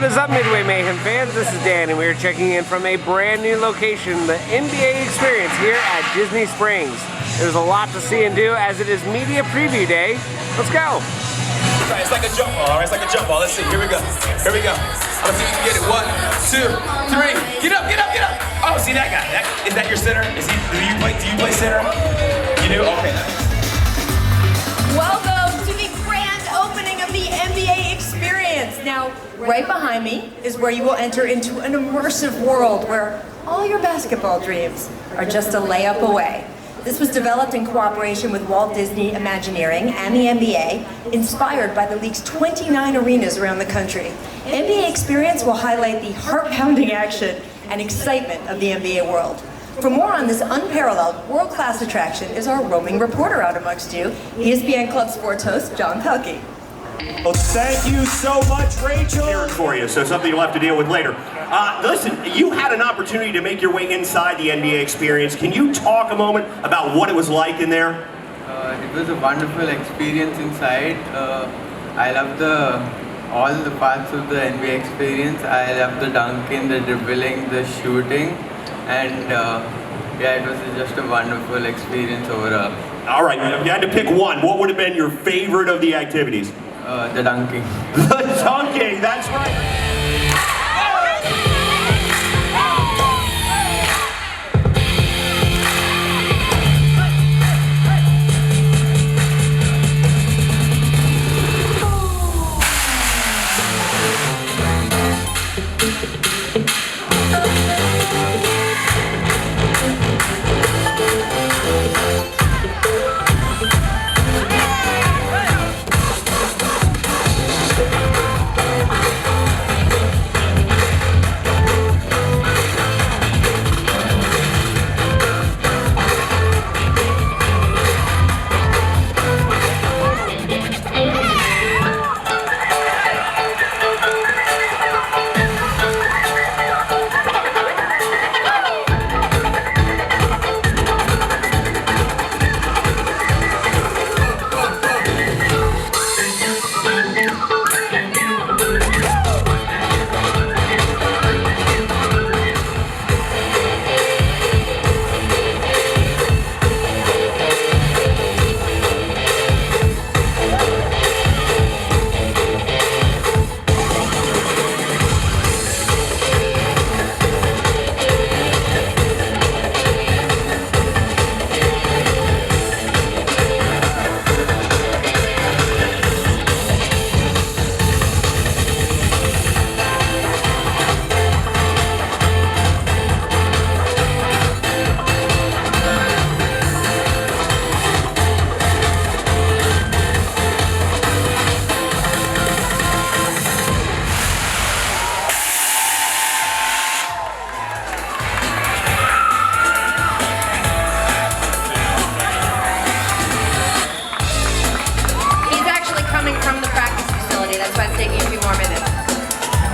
is up, Midway Mayhem fans? This is Dan, and we are checking in from a brand new location, the NBA Experience here at Disney Springs. There's a lot to see and do as it is Media Preview Day. Let's go. It's like a jump ball, all right? It's like a jump ball. Let's see. Here we go. Here we go. Let's see if you can get it. 1, 2, 3. Get up, get up, get up. Oh, see that guy. Is that your center? Do you play center? You do? Okay. Welcome to the grand opening of the NBA Experience. Now, right behind me is where you will enter into an immersive world where all your basketball dreams are just a layup away. This was developed in cooperation with Walt Disney Imagineering and the NBA, inspired by the league's 29 arenas around the country. NBA Experience will highlight the heart-pounding action and excitement of the NBA world. For more on this unparalleled, world-class attraction is our roaming reporter out amongst you, ESPN Club Sports host, John Pelkey. Well, thank you so much, Rachel. Here for you, so something you'll have to deal with later. Listen, you had an opportunity to make your way inside the NBA Experience. Can you talk a moment about what it was like in there? It was a wonderful experience inside. I love all the parts of the NBA Experience. I love the dunking, the dribbling, the shooting, and yeah, it was just a wonderful experience overall. All right, if you had to pick one, what would have been your favorite of the activities? The dunking. The dunking, that's right.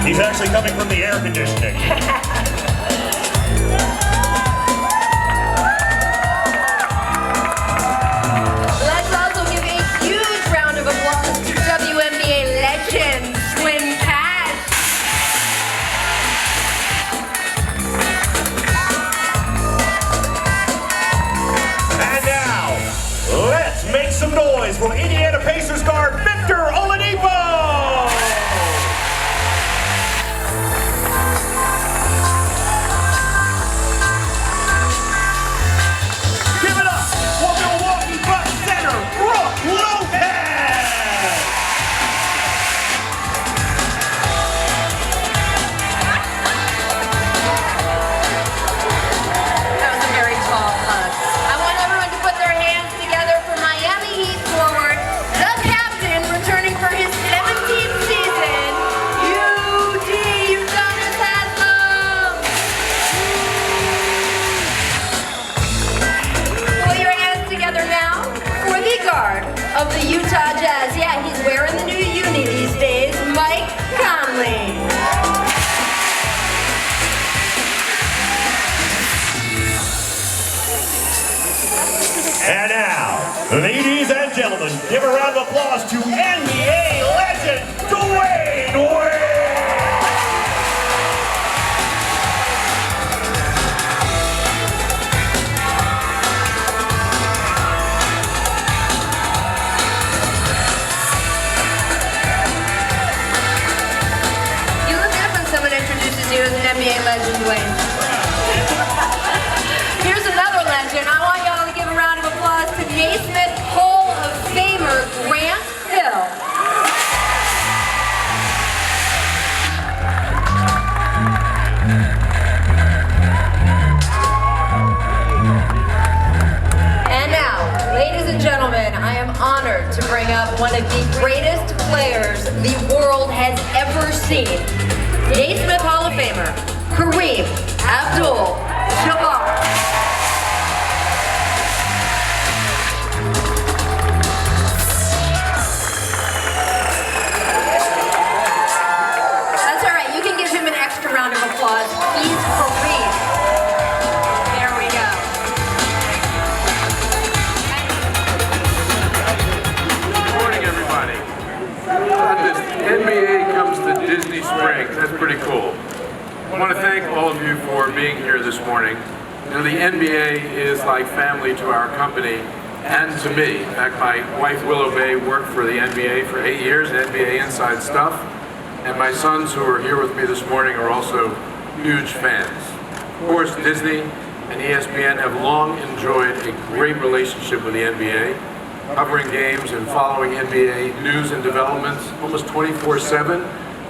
He's actually coming from the air conditioning. Let's also give a huge round of applause to WNBA legend Swin Cash. And now, let's make some noise for Indiana Pacers guard Victor Oladipo! Of the Utah Jazz. Yeah, he's wearing the new uni these days, Mike Conley. And now, ladies and gentlemen, give a round of applause to NBA legend Dwayne Wade! NBA legend, Dwayne. Here's another legend. I want y'all to give a round of applause to Naismith Hall of Famer Grant Hill. And now, ladies and gentlemen, I am honored to bring up one of the greatest players the world has ever seen. Naismith Hall of Famer, Kareem Abdul-Jabbar. That's all right, you can give him an extra round of applause. He's Kareem. There we go. Good morning, everybody. This NBA comes to Disney Springs. That's pretty cool. I want to thank all of you for being here this morning. You know, the NBA is like family to our company and to me. In fact, my wife Willow Bay worked for the NBA for 8 years, NBA Inside Stuff, and my sons who are here with me this morning are also huge fans. Of course, Disney and ESPN have long enjoyed a great relationship with the NBA, covering games and following NBA news and developments almost 24/7,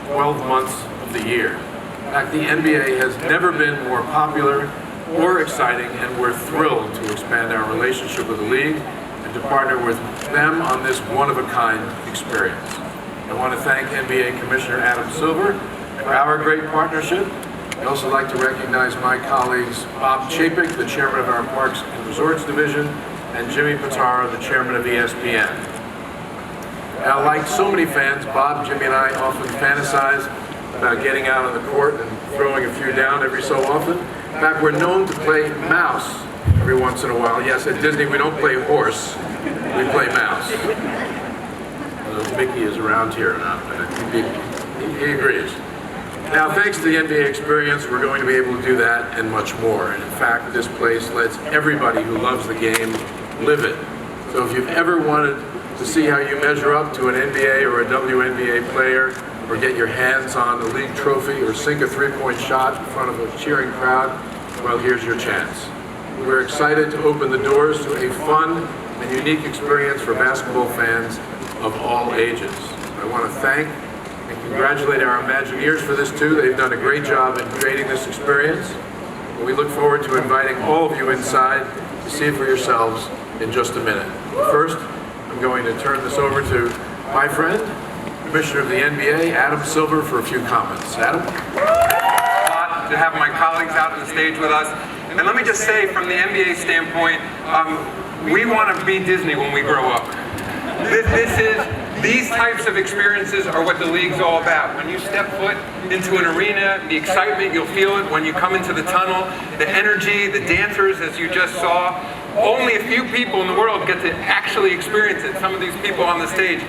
12 months of the year. In fact, the NBA has never been more popular or exciting, and we're thrilled to expand our relationship with the league and to partner with them on this one-of-a-kind experience. I want to thank NBA Commissioner Adam Silver for our great partnership. I'd also like to recognize my colleagues Bob Chapek, the chairman of our Parks and Resorts Division, and Jimmy Pitaro, the chairman of ESPN. Now, like so many fans, Bob, Jimmy, and I often fantasize about getting out on the court and throwing a few down every so often. In fact, we're known to play mouse every once in a while. Yes, at Disney we don't play horse, we play mouse. Although Mickey is around here now, he agrees. Now, thanks to the NBA experience, we're going to be able to do that and much more. And in fact, this place lets everybody who loves the game live it. So if you've ever wanted to see how you measure up to an NBA or a WNBA player, or get your hands on a league trophy, or sink a three-point shot in front of a cheering crowd, well, here's your chance. We're excited to open the doors to a fun and unique experience for basketball fans of all ages. I want to thank and congratulate our Imagineers for this too. They've done a great job in creating this experience. And we look forward to inviting all of you inside to see it for yourselves in just a minute. First, I'm going to turn this over to my friend, Commissioner of the NBA, Adam Silver, for a few comments. Adam? To have my colleagues out on the stage with us. And let me just say, from the NBA standpoint, we want to be Disney when we grow up. These types of experiences are what the league's all about. When you step foot into an arena, the excitement, you'll feel it when you come into the tunnel, the energy, the dancers, as you just saw. Only a few people in the world get to actually experience it. Some of these people on the stage.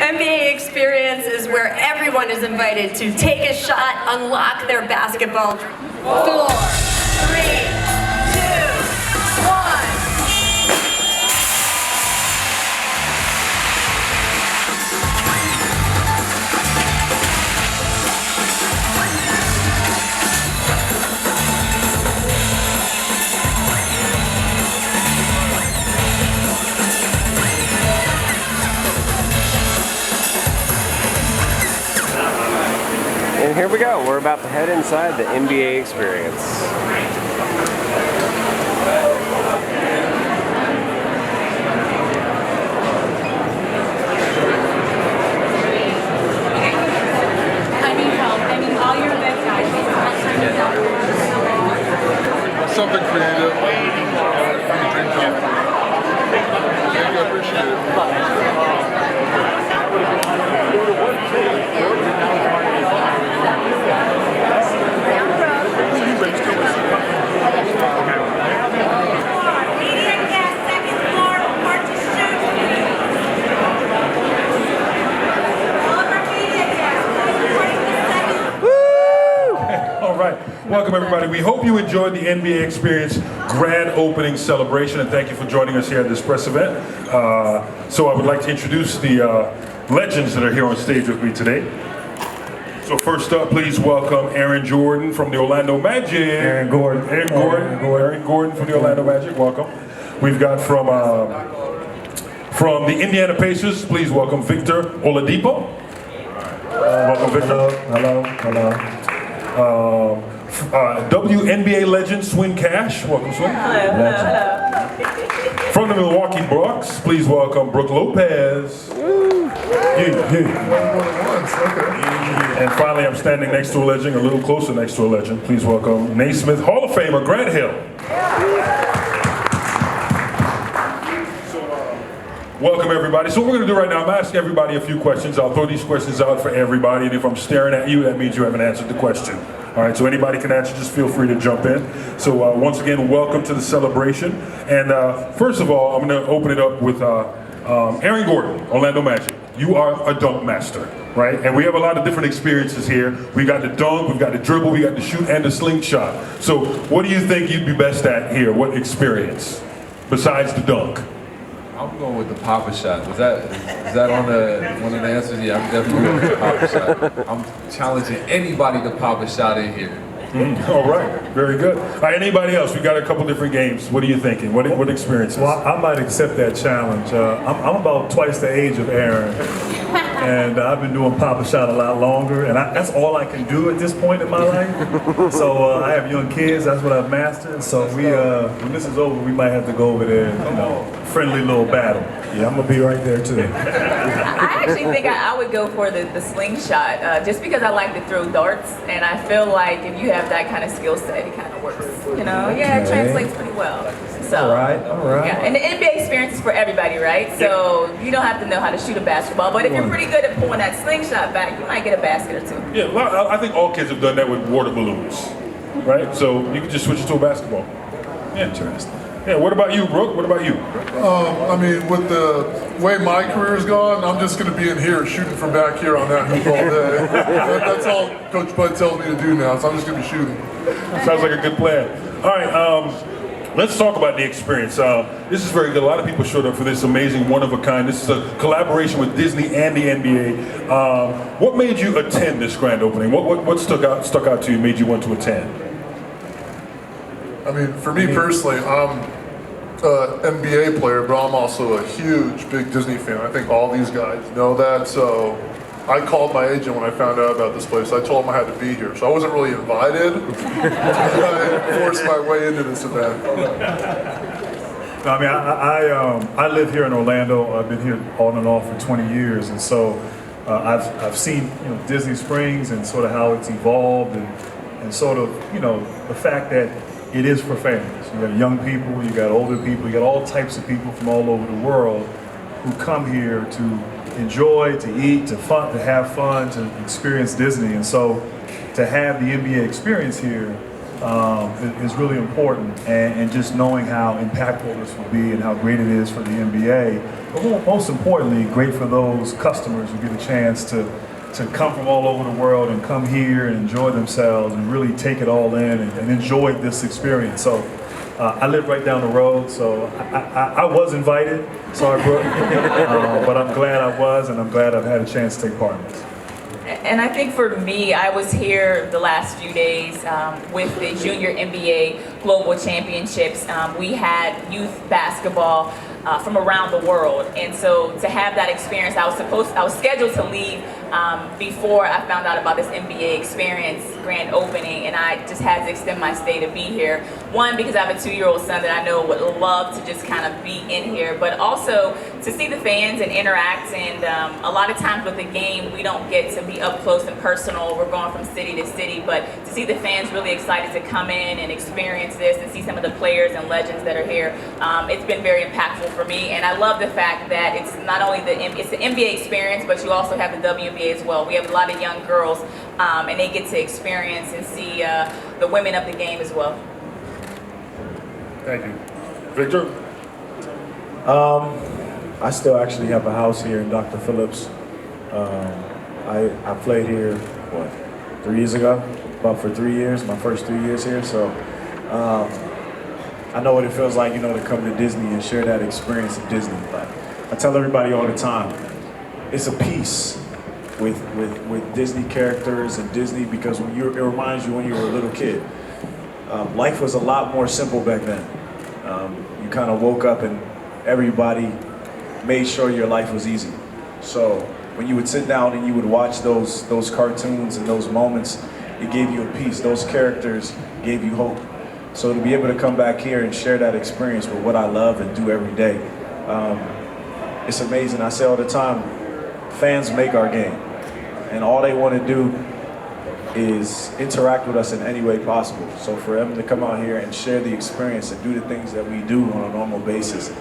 NBA experience is where everyone is invited to take a shot, unlock their basketball. 4, 3, 2, 1. And here we go. We're about to head inside the NBA experience. I need help. I mean, all your big guys. Something creative. Thank you, I appreciate Welcome everybody. we hope you enjoyed the NBA Experience grand opening celebration, and thank you for joining us here at this press event. So I would like to introduce the legends that are here on stage with me today. So first up, please welcome Aaron Jordan from the Orlando Magic. Aaron Gordon from the Orlando Magic, welcome. We've got from the Indiana Pacers, please welcome Victor Oladipo. Welcome, Victor. Hello. WNBA legend Swin Cash. Welcome, Swin. Hello. From the Milwaukee Bucks, please welcome Brooke Lopez. And finally, I'm standing next to a legend, a little closer next to a legend. Please welcome Naismith Hall of Famer Grant Hill. Welcome everybody. So what we're going to do right now, I'm asking everybody a few questions. I'll throw these questions out for everybody, and if I'm staring at you, that means you haven't answered the question. All right, so anybody can answer, just feel free to jump in. So once again, welcome to the celebration. And first of all, I'm going to open it up with Aaron Gordon, Orlando Magic. You are a dunk master, right? And we have a lot of different experiences here. We got the dunk, we've got the dribble, we got the shoot, and the slingshot. So what do you think you'd be best at here? What experience besides the dunk? I'm going with the pop-up shot. Is that on one of the answers? Yeah, I'm definitely going with the pop-up shot. I'm challenging anybody to pop a shot in here. All right, very good. All right, anybody else? We got a couple different games. What are you thinking? What experiences? Well, I might accept that challenge. I'm about twice the age of Aaron, and I've been doing pop a shot a lot longer, and that's all I can do at this point in my life. So I have young kids. That's what I've mastered. So when this is over, we might have to go over there and friendly little battle. Yeah, I'm gonna be right there too. I actually think I would go for the slingshot, just because I like to throw darts, and I feel like if you have that kind of skill set, it kind of works. You know, yeah, it translates pretty well. So, all right. Yeah, and the NBA experience is for everybody, right? So you don't have to know how to shoot a basketball, but if you're pretty good at pulling that slingshot back, you might get a basket or two. Yeah, I think all kids have done that with water balloons, right? So you can just switch it to a basketball. Yeah, interesting. Yeah, what about you, Brooke? What about you? I mean, with the way my career's gone, I'm just going to be in here shooting from back here on that hoop all day. That's all Coach Bud tells me to do now, so I'm just going to be shooting. Sounds like a good plan. All right, let's talk about the experience. This is very good. A lot of people showed up for this amazing, one-of-a-kind. This is a collaboration with Disney and the NBA. What made you attend this grand opening? What stuck out to you, made you want to attend? I mean, for me personally, I'm an NBA player, but I'm also a huge, big Disney fan. I think all these guys know that, so I called my agent when I found out about this place. I told him I had to be here, so I wasn't really invited. I forced my way into this event. I mean, I live here in Orlando. I've been here on and off for 20 years, and so I've seen Disney Springs and sort of how it's evolved, and sort of the fact that it is for families. You got young people, you got older people, you got all types of people from all over the world who come here to enjoy, to eat, to have fun, to experience Disney. And so to have the NBA experience here is really important, and just knowing how impactful this will be and how great it is for the NBA, but most importantly, great for those customers who get a chance to come from all over the world and come here and enjoy themselves and really take it all in and enjoy this experience. So I live right down the road, so I was invited, sorry Brooke, but I'm glad I was, and I'm glad I've had a chance to take part in this. And I think for me, I was here the last few days with the Junior NBA Global Championships. We had youth basketball from around the world, and so to have that experience, I was scheduled to leave before I found out about this NBA experience grand opening, and I just had to extend my stay to be here. One, because I have a 2-year-old son that I know would love to just kind of be in here, but also to see the fans and interact. And a lot of times with the game, we don't get to be up close and personal. We're going from city to city, but to see the fans really excited to come in and experience this and see some of the players and legends that are here, it's been very impactful for me. And I love the fact that it's not only the NBA experience, but you also have the WNBA as well. We have a lot of young girls, and they get to experience and see the women of the game as well. Thank you. Victor? I still actually have a house here in Dr. Phillips. I played here, 3 years ago? about for 3 years, my first 3 years here. So I know what it feels like, to come to Disney and share that experience of Disney. But I tell everybody all the time, it's a piece with Disney characters and Disney, because it reminds you when you were a little kid. Life was a lot more simple back then. You kind of woke up and everybody made sure your life was easy. So when you would sit down and you would watch those cartoons and those moments, it gave you a peace. Those characters gave you hope. So to be able to come back here and share that experience with what I love and do every day, it's amazing. I say all the time, fans make our game. And all they want to do is interact with us in any way possible. So for them to come out here and share the experience and do the things that we do on a normal basis,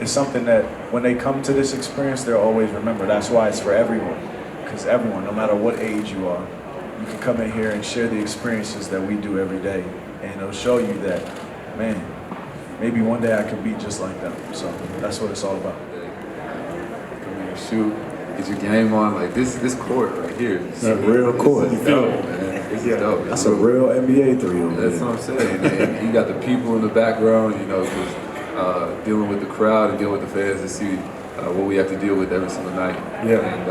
it's something that when they come to this experience, they'll always remember. That's why it's for everyone. Because everyone, no matter what age you are, you can come in here and share the experiences that we do every day. And it'll show you that, man, maybe one day I could be just like them. So that's what it's all about. Come here, shoot. Get your game on, like this court right here. It's a real court. This is dope, man. This is dope. That's a real NBA 3 over there. That's what I'm saying. And you got the people in the background, just dealing with the crowd and dealing with the fans to see what we have to deal with every single night. Yeah. And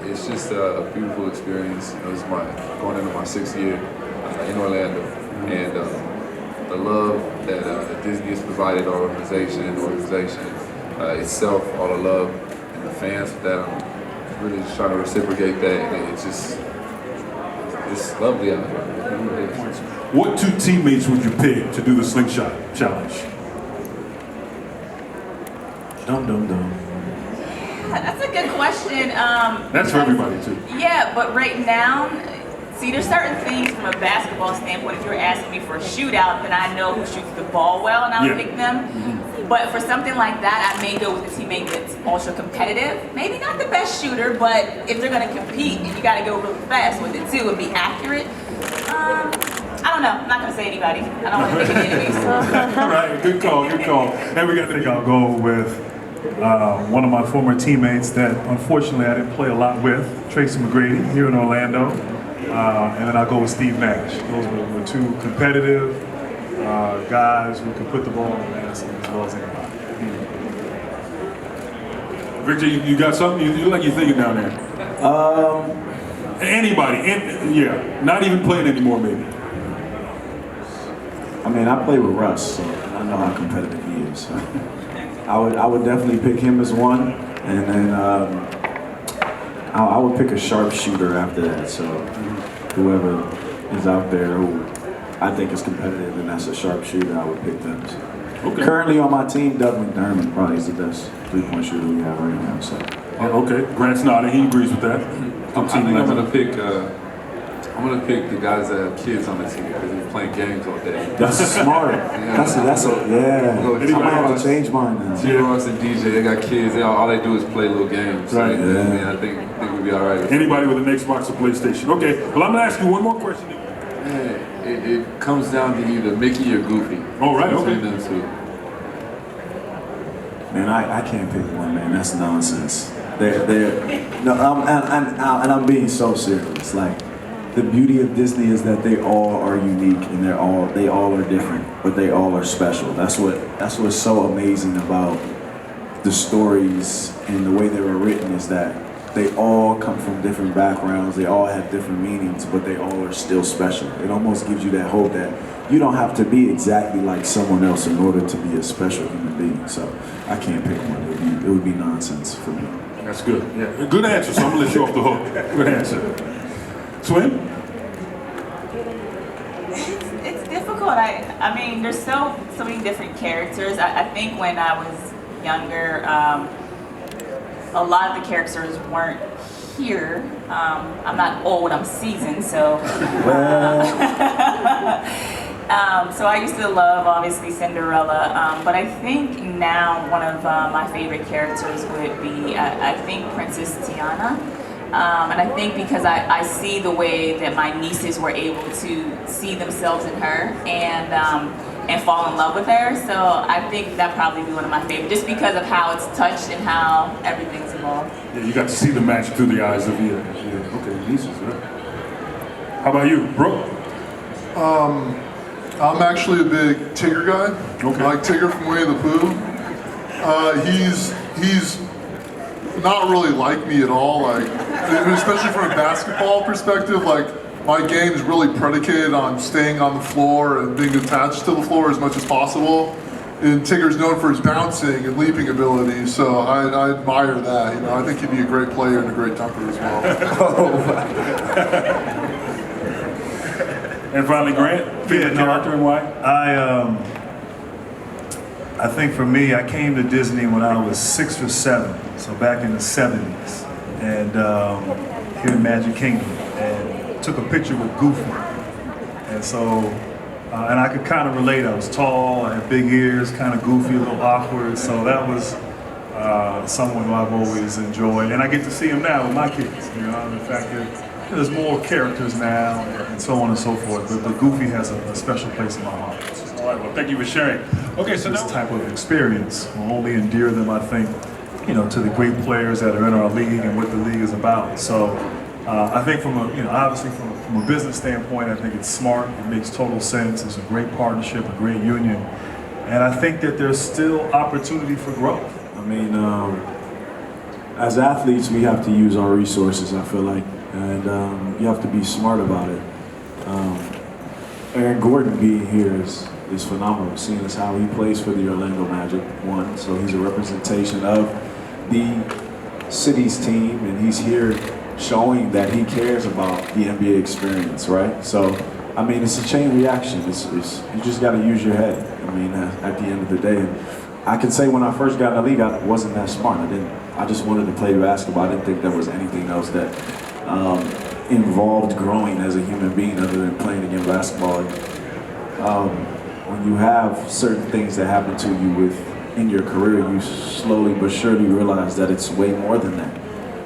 it's just a beautiful experience. This is going into my 6th year in Orlando, and the love that Disney has provided our organization and the organization itself, all the love. The fans that I'm really just trying to reciprocate that, and it's lovely out here. What 2 teammates would you pick to do the slingshot challenge? Dum. That's a good question. That's for everybody too. Yeah, but right now, see, there's certain things from a basketball standpoint. If you were asking me for a shootout, then I know who shoots the ball well, and I would pick them. But for something like that, I may go with a teammate that's also competitive. Maybe not the best shooter, but if they're going to compete and you got to go really fast with it too and be accurate, I don't know. I'm not going to say anybody. I don't want to make any enemies. All right, good call. And I think I'll go with one of my former teammates that unfortunately I didn't play a lot with, Tracy McGrady, here in Orlando. And then I'll go with Steve Nash. Those were 2 competitive guys who can put the ball in the basket as well as anybody. Victor, you got something? You look like you're thinking down there. Anybody? Not even playing anymore, maybe. I mean, I play with Russ, so I know how competitive he is. So. I would definitely pick him as one, and then I would pick a sharpshooter after that. So whoever is out there who I think is competitive and that's a sharpshooter, I would pick them. So. Okay. Currently on my team, Doug McDermott probably is the best 3-point shooter we have right now. So. Okay, Grant's nodding. He agrees with that. I think I'm gonna pick the guys that have kids on the team because they're playing games all day. That's smart. I might have to change mine now. T-Ross and DJ, they got kids. All they do is play little games. Right. I think we'll be all right. Anybody with an Xbox or PlayStation. Okay. Well, I'm gonna ask you one more question. It comes down to either Mickey or Goofy. Oh, right. Okay. Them two. Man, I can't pick one, man. That's nonsense. I'm being so serious. Like, the beauty of Disney is that they all are unique and they all are different, but they all are special. That's what's so amazing about the stories and the way they were written, is that they all come from different backgrounds, they all have different meanings, but they all are still special. It almost gives you that hope that you don't have to be exactly like someone else in order to be a special human being. So I can't pick one. It would be nonsense for me. That's good. Yeah, good answer. So I'm gonna let you off the hook. Good answer. Swim? It's difficult. I mean, there's so many different characters. I think when I was younger, a lot of the characters weren't here. I'm not old, I'm seasoned, so. So I used to love, obviously, Cinderella, but I think now one of my favorite characters would be, I think, Princess Tiana. And I think because I see the way that my nieces were able to see themselves in her and fall in love with her. So I think that probably be one of my favorites, just because of how it's touched and how everything's evolved. Yeah, you got to see the magic through the eyes of okay, nieces, right? How about you, Brooke? I'm actually a big Tigger guy. Okay. I like Tigger from Winnie the Pooh. He's not really like me at all. Like, especially from a basketball perspective, like my game is really predicated on staying on the floor and being attached to the floor as much as possible. And Tigger's known for his bouncing and leaping ability, so I admire that. You know, I think he'd be a great player and a great dunker as well. And finally, Grant, favorite character and why? I think for me, I came to Disney when I was 6 or 7, so back in the 70s, and here in Magic Kingdom, and took a picture with Goofy. And so, and I could kind of relate. I was tall, I had big ears, kind of goofy, a little awkward, so that was someone who I've always enjoyed. And I get to see him now with my kids, you know, the fact that there's more characters now, and so on and so forth, but Goofy has a special place in my heart. All right, well, thank you for sharing. Okay, so This now, type of experience will only endear them, I think, you know, to the great players that are in our league and what the league is about. So I think from a, you know, obviously from a business standpoint, I think it's smart, it makes total sense, it's a great partnership, a great union. And I think that there's still opportunity for growth. I mean, as athletes, we have to use our resources, I feel like, and you have to be smart about it. Aaron Gordon being here is phenomenal, seeing as how he plays for the Orlando Magic, one, so he's a representation of the city's team, and he's here showing that he cares about the NBA experience, right? So, I mean, it's a chain reaction. You just got to use your head. I mean, at the end of the day, and I can say when I first got in the league, I wasn't that smart. I just wanted to play basketball. I didn't think there was anything else that involved growing as a human being other than playing the game of basketball. When you have certain things that happen to you in your career, you slowly but surely realize that it's way more than that.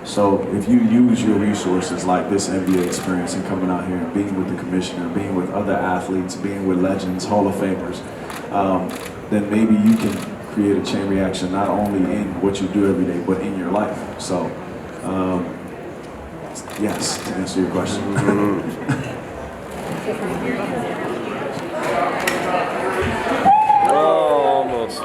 So if you use your resources like this NBA experience and coming out here and being with the commissioner, being with other athletes, being with legends, Hall of Famers, then maybe you can create a chain reaction not only in what you do every day, but in your life. So, yes, to answer your question. Almost.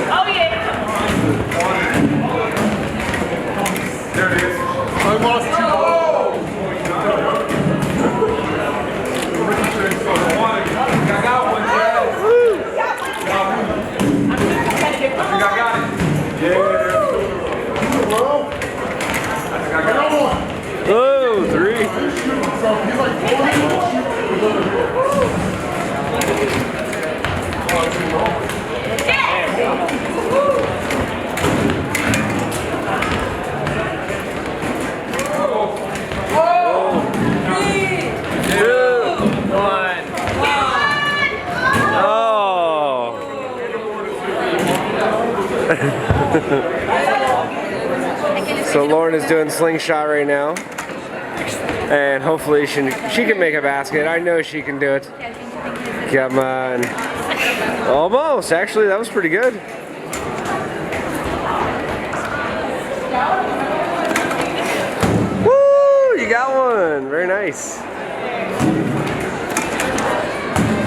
Oh yeah. There it is. I lost 2 balls. I got one, Dad. I think I got it. Yeah. I think I got one. Oh, 3. So Lauren is doing slingshot right now, and hopefully she can make a basket. I know she can do it. Come on. Almost. Actually, that was pretty good. Woo! You got one. Very nice.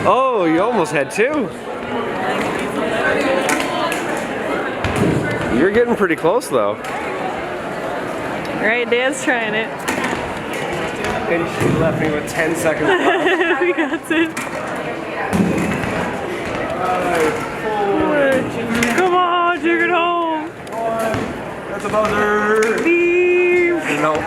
Oh, you almost had 2. You're getting pretty close, though. All right, Dan's trying it. And she left me with 10 seconds left. We got it. 5, 4. Come on, take it home. That's a buzzer. Leave. Nope.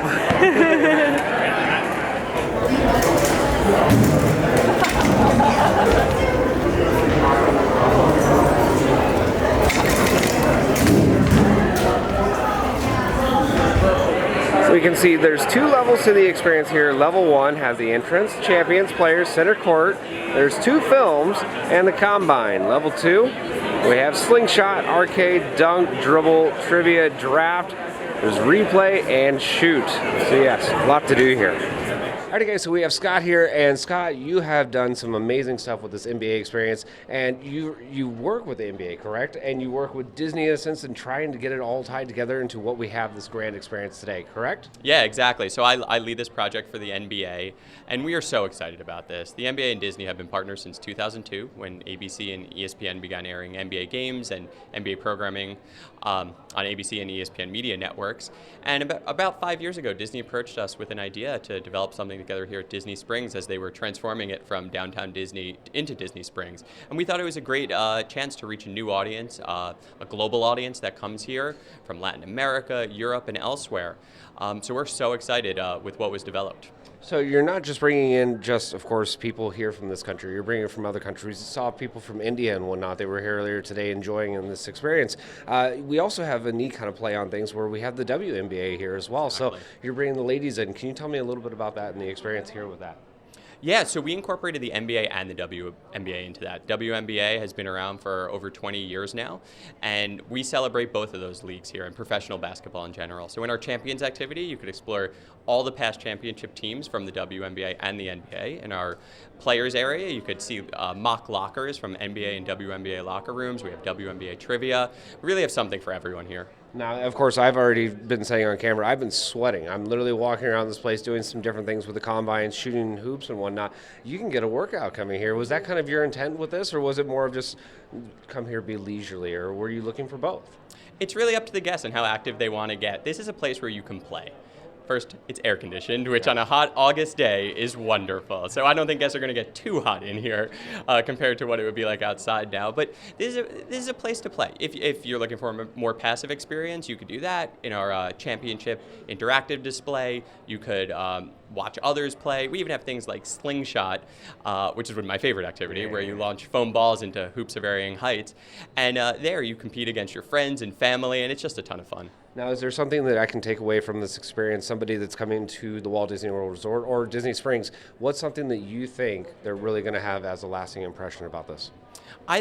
So we can see there's 2 levels to the experience here. Level 1 has the entrance, champions, players, center court. There's 2 films and the combine. Level 2, we have slingshot, arcade, dunk, dribble, trivia, draft. There's replay and shoot. So yes, a lot to do here. Alrighty guys, so we have Scott here, and Scott, you have done some amazing stuff with this NBA experience, and you work with the NBA, correct? And you work with Disney in a sense and trying to get it all tied together into what we have this grand experience today, correct? Yeah, exactly. So I lead this project for the NBA, and we are so excited about this. The NBA and Disney have been partners since 2002, when ABC and ESPN began airing NBA games and NBA programming on ABC and ESPN media networks. And about 5 years ago, Disney approached us with an idea to develop something together here at Disney Springs as they were transforming it from downtown Disney into Disney Springs. And we thought it was a great chance to reach a new audience, a global audience that comes here from Latin America, Europe, and elsewhere. So we're so excited with what was developed. So you're not just bringing in just, of course, people here from this country. You're bringing from other countries. You saw people from India and whatnot. They were here earlier today enjoying in this experience. We also have a neat kind of play on things where we have the WNBA here as well. Exactly. So you're bringing the ladies in. Can you tell me a little bit about that and the experience here with that? Yeah, so we incorporated the NBA and the WNBA into that. WNBA has been around for over 20 years now, and we celebrate both of those leagues here and professional basketball in general. So in our Champions activity, you could explore all the past championship teams from the WNBA and the NBA. In our players area, you could see mock lockers from NBA and WNBA locker rooms. We have WNBA trivia. We really have something for everyone here. Now, of course, I've already been saying on camera, I've been sweating. I'm literally walking around this place doing some different things with the combines, shooting hoops and whatnot. You can get a workout coming here. Was that kind of your intent with this, or was it more of just come here, be leisurely, or were you looking for both? It's really up to the guests and how active they want to get. This is a place where you can play. First, it's air conditioned, which on a hot August day is wonderful. So I don't think guests are going to get too hot in here compared to what it would be like outside now. But this is a place to play. If you're looking for a more passive experience, you could do that in our championship interactive display. You could watch others play. We even have things like slingshot, which is my favorite activity, where you launch foam balls into hoops of varying heights. And there you compete against your friends and family, and it's just a ton of fun. Now, is there something that I can take away from this experience, somebody that's coming to the Walt Disney World Resort or Disney Springs? What's something that you think they're really going to have as a lasting impression about this? I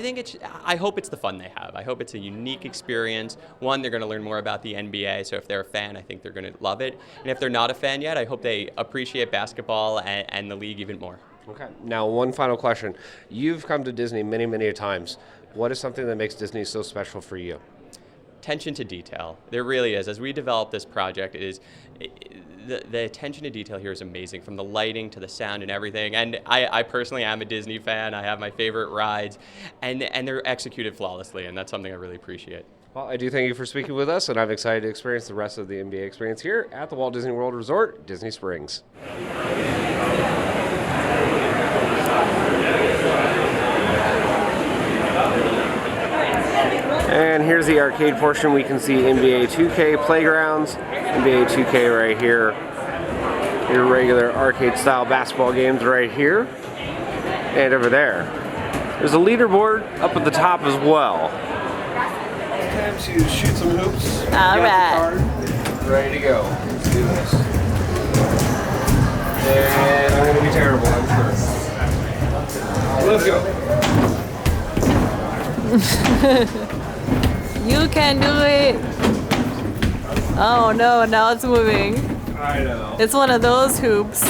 hope it's the fun they have. I hope it's a unique experience. One, they're going to learn more about the NBA, so if they're a fan, I think they're going to love it. And if they're not a fan yet, I hope they appreciate basketball and the league even more. Okay. Now, one final question. You've come to Disney many, many times. What is something that makes Disney so special for you? Attention to detail. There really is. As we develop this project, the attention to detail here is amazing, from the lighting to the sound and everything. And I personally am a Disney fan. I have my favorite rides, and they're executed flawlessly, and that's something I really appreciate. Well, I do thank you for speaking with us, and I'm excited to experience the rest of the NBA experience here at the Walt Disney World Resort, Disney Springs. And here's the arcade portion. We can see NBA 2K playgrounds, NBA 2K right here. Your regular arcade style basketball games right here. And over there. There's a leaderboard up at the top as well. Time to shoot some hoops. All right. Ready to go. Let's do this. And I'm going to be terrible, I'm sure. Let's go. You can do it. Oh no, now it's moving. I know. It's one of those hoops.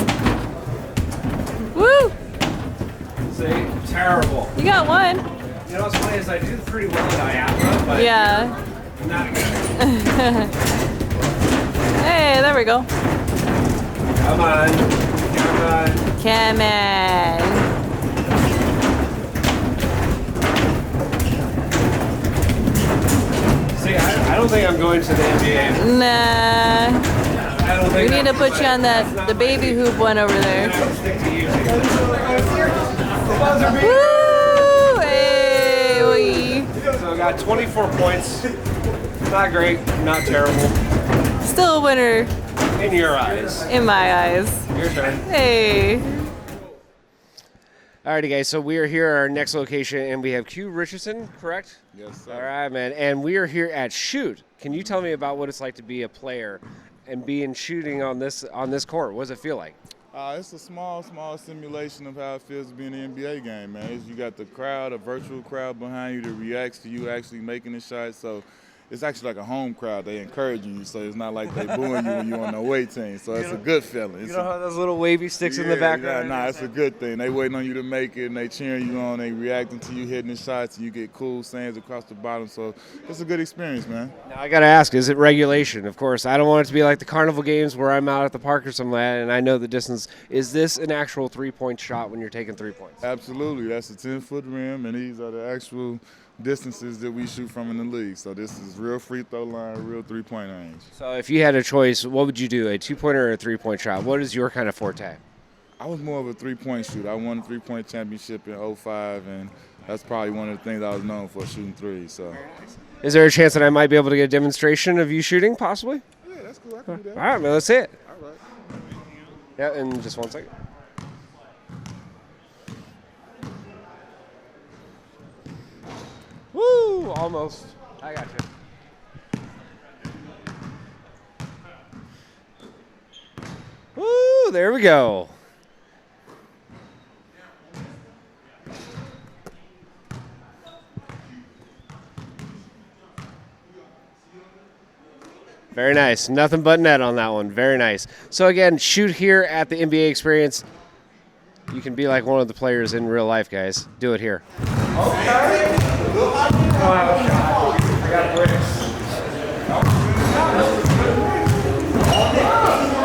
Woo! See? Terrible. You got one. You know what's funny is I do pretty well in diaspora, but yeah. Not good. Hey, there we go. Come on. Come on. Come on. See, I don't think I'm going to the NBA. Nah. I don't think we need to put you on the baby hoop one over there. Woo! Hey, wee. So I got 24 points. Not great, not terrible. Still a winner. In your eyes. In my eyes. Your turn. Hey. Alrighty, guys, so we are here at our next location, and we have Q Richardson, correct? Yes, sir. All right, man, and we are here at Shoot. Can you tell me about what it's like to be a player and being shooting on this court? What does it feel like? It's a small simulation of how it feels to be in an NBA game, man. You got the crowd, a virtual crowd behind you that reacts to you actually making the shot, so it's actually like a home crowd. They encouraging you, so it's not like they booing you when you're on the away team. So it's a good feeling. You know how those little wavy sticks in the background? Nah, it's a good thing. They waiting on you to make it, and they cheering you on. They reacting to you hitting the shots, and you get cool sands across the bottom. So it's a good experience, man. Now I gotta ask, is it regulation? Of course, I don't want it to be like the carnival games where I'm out at the park or something like that, and I know the distance. Is this an actual 3-point shot when you're taking 3 points? Absolutely. That's a 10-foot rim, and these are the actual distances that we shoot from in the league. So this is real free throw line, real 3-point range. So if you had a choice, what would you do, a 2-pointer or a 3-point shot? What is your kind of forte? I was more of a 3-point shooter. I won a 3-point championship in 2005, and that's probably one of the things I was known for, shooting threes. So, is there a chance that I might be able to get a demonstration of you shooting, possibly? Yeah, that's cool. I can do that. All right, man, let's see it. All right. Yeah, in just 1 second. Woo! Almost. I got you. Woo! There we go. Very nice. Nothing but net on that one. Very nice. So again, shoot here at the NBA Experience. You can be like one of the players in real life, guys. Do it here.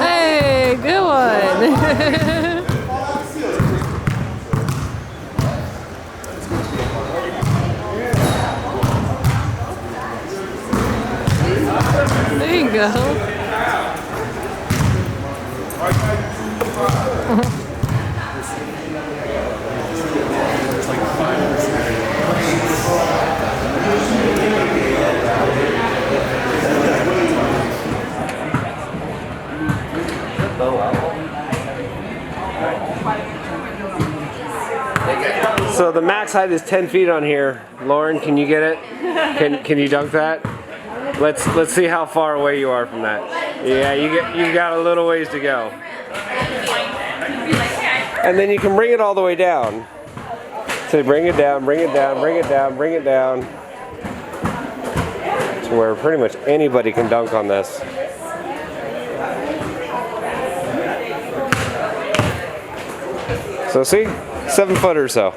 Hey, good one. There you go. So the max height is 10 feet on here. Lauren, can you get it? Can you dunk that? Let's see how far away you are from that. Yeah, you've got a little ways to go. And then you can bring it all the way down. So bring it down, bring it down, bring it down, bring it down. To where pretty much anybody can dunk on this. So see, 7 foot or so.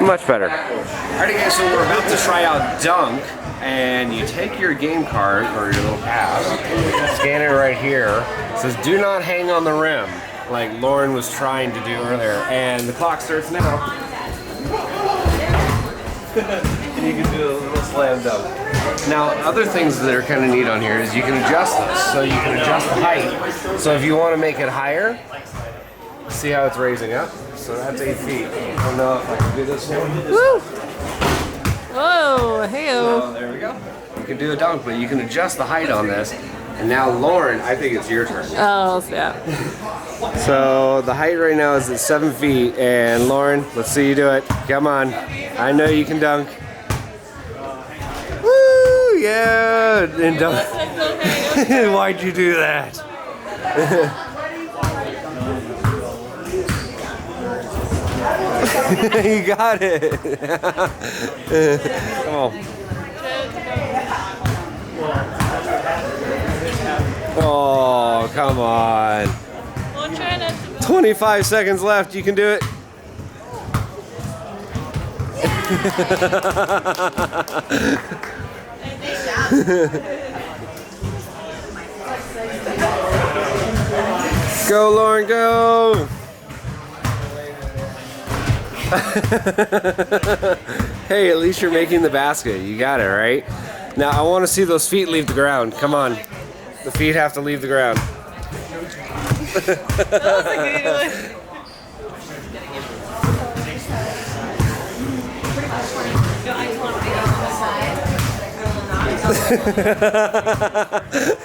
Much better. Alrighty guys, so we're about to try out Dunk, and you take your game card or your little pass, scan it right here. It says do not hang on the rim, like Lauren was trying to do earlier, and the clock starts now. And you can do a little slam dunk. Now, other things that are kind of neat on here is you can adjust this. So you can adjust the height. So if you want to make it higher, see how it's raising up? So that's 8 feet. I don't know if I can do this one. Woo! Whoa, hey-o. So there we go. You can do a dunk, but you can adjust the height on this. And now, Lauren, I think it's your turn. Oh, snap. So the height right now is at 7 feet, and Lauren, let's see you do it. Come on. I know you can dunk. Woo! Yeah! And dunk. Why'd you do that? You got it. Come on. Oh, come on. 25 seconds left. You can do it. Go, Lauren, go. Hey, at least you're making the basket. You got it, right? Now, I want to see those feet leave the ground. Come on. The feet have to leave the ground. That was a good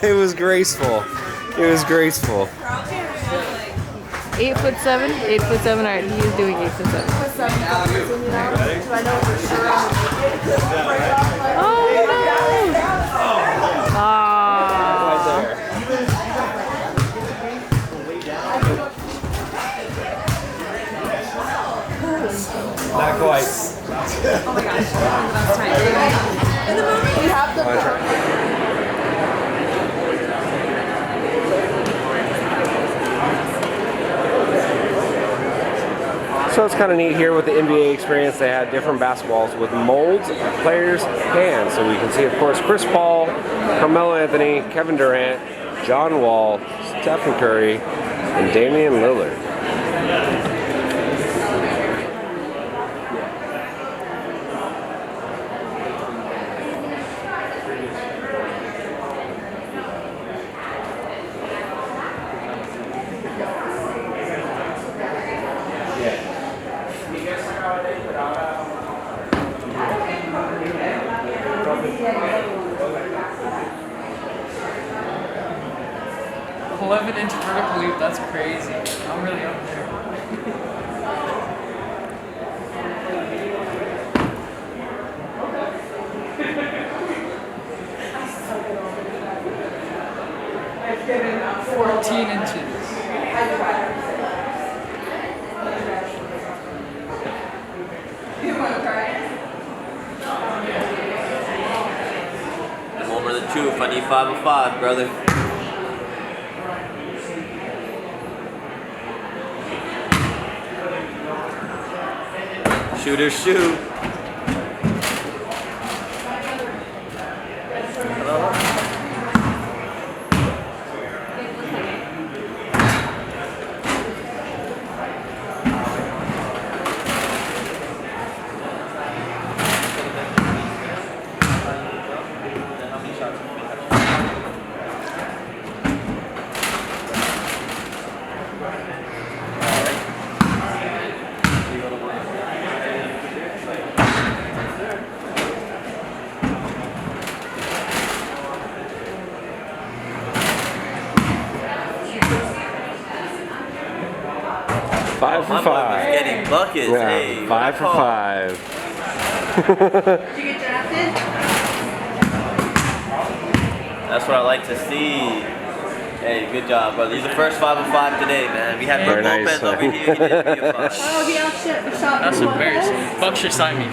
one. It was graceful. It was graceful. 8'7", 8'7". All right, he's doing 8'7". Oh no! Not quite. Oh my gosh! in the movie? We have them. So it's kind of neat here with the NBA experience. They had different basketballs with molds of players' hands. So we can see, of course, Chris Paul, Carmelo Anthony, Kevin Durant, John Wall, Stephen Curry, and Damian Lillard. 11-inch vertical leap, that's crazy. I'm really up there. I'm 14 inches. The moment of the truth, I need 5 of 5, brother. Shooters shoot. Five for five. Getting buckets. Yeah, Hey, 5 for 5. Did you get drafted? That's what I like to see. Hey, good job, brother. You're the first 5 of 5 today, man. We had Brook Lopez over here. He didn't be a 5. Oh, he outshot. That's embarrassing. Buck should sign me.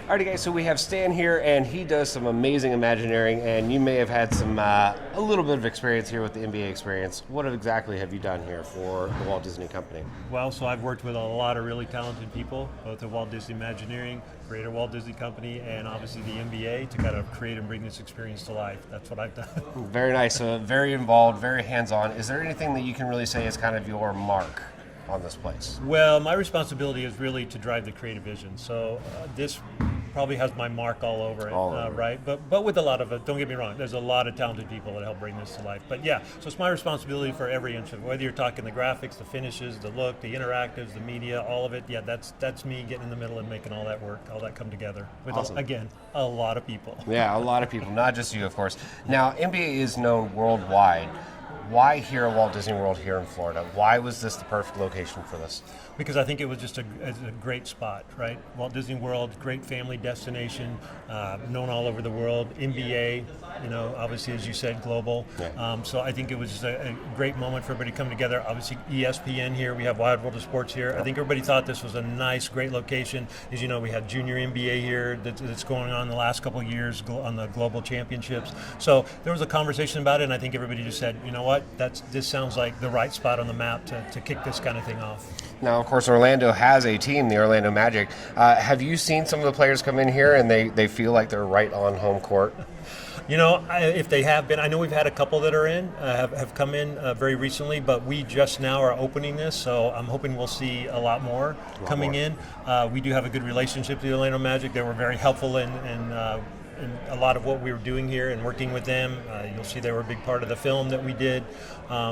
Alrighty guys, so we have Stan here and he does some amazing Imagineering, and you may have had some a little bit of experience here with the NBA experience. What exactly have you done here for the Walt Disney Company? Well, so I've worked with a lot of really talented people, both at Walt Disney Imagineering, Greater Walt Disney Company, and obviously the NBA to kind of create and bring this experience to life. That's what I've done. Very nice, so very involved, very hands-on. Is there anything that you can really say is kind of your mark on this place? Well, my responsibility is really to drive the creative vision. So this probably has my mark all over it, right? But with a lot of it, don't get me wrong, there's a lot of talented people that help bring this to life. But yeah, so it's my responsibility for every inch of it, whether you're talking the graphics, the finishes, the look, the interactives, the media, all of it. Yeah, that's me getting in the middle and making all that work, all that come together with, awesome. Again, a lot of people. Yeah, a lot of people, not just you, of course. Now, NBA is known worldwide. Why here at Walt Disney World here in Florida? Why was this the perfect location for this? Because I think it was just a great spot, right? Walt Disney World, great family destination, known all over the world. NBA, you know, obviously, as you said, global. Yeah. So I think it was just a great moment for everybody to come together. Obviously, ESPN here. We have Wide World of Sports here. I think everybody thought this was a nice, great location. As you know, we had Junior NBA here that's going on the last couple of years on the global championships. So there was a conversation about it, and I think everybody just said, you know what, this sounds like the right spot on the map to kick this kind of thing off. Now, of course, Orlando has a team, the Orlando Magic. Have you seen some of the players come in here and they feel like they're right on home court? You know, if they have been, I know we've had a couple that are in, have come in very recently, but we just now are opening this, so I'm hoping we'll see a lot more coming in. We do have a good relationship with the Orlando Magic. They were very helpful in a lot of what we were doing here and working with them. You'll see they were a big part of the film that we did.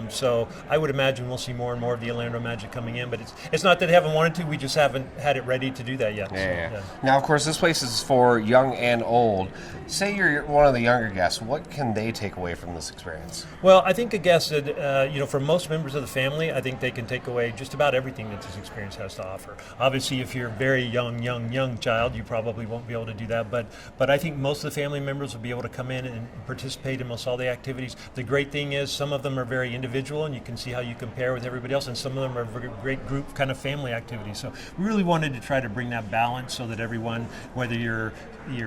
So I would imagine we'll see more and more of the Orlando Magic coming in, but it's not that they haven't wanted to, we just haven't had it ready to do that yet. Yeah. Now, of course, this place is for young and old. Say you're one of the younger guests, what can they take away from this experience? Well, I think a guest that, for most members of the family, I think they can take away just about everything that this experience has to offer. Obviously, if you're a very young child, you probably won't be able to do that, but I think most most of the family members will be able to come in and participate in most all the activities. The great thing is some of them are very individual, and you can see how you compare with everybody else, and some of them are great group kind of family activities. So we really wanted to try to bring that balance so that everyone, whether you're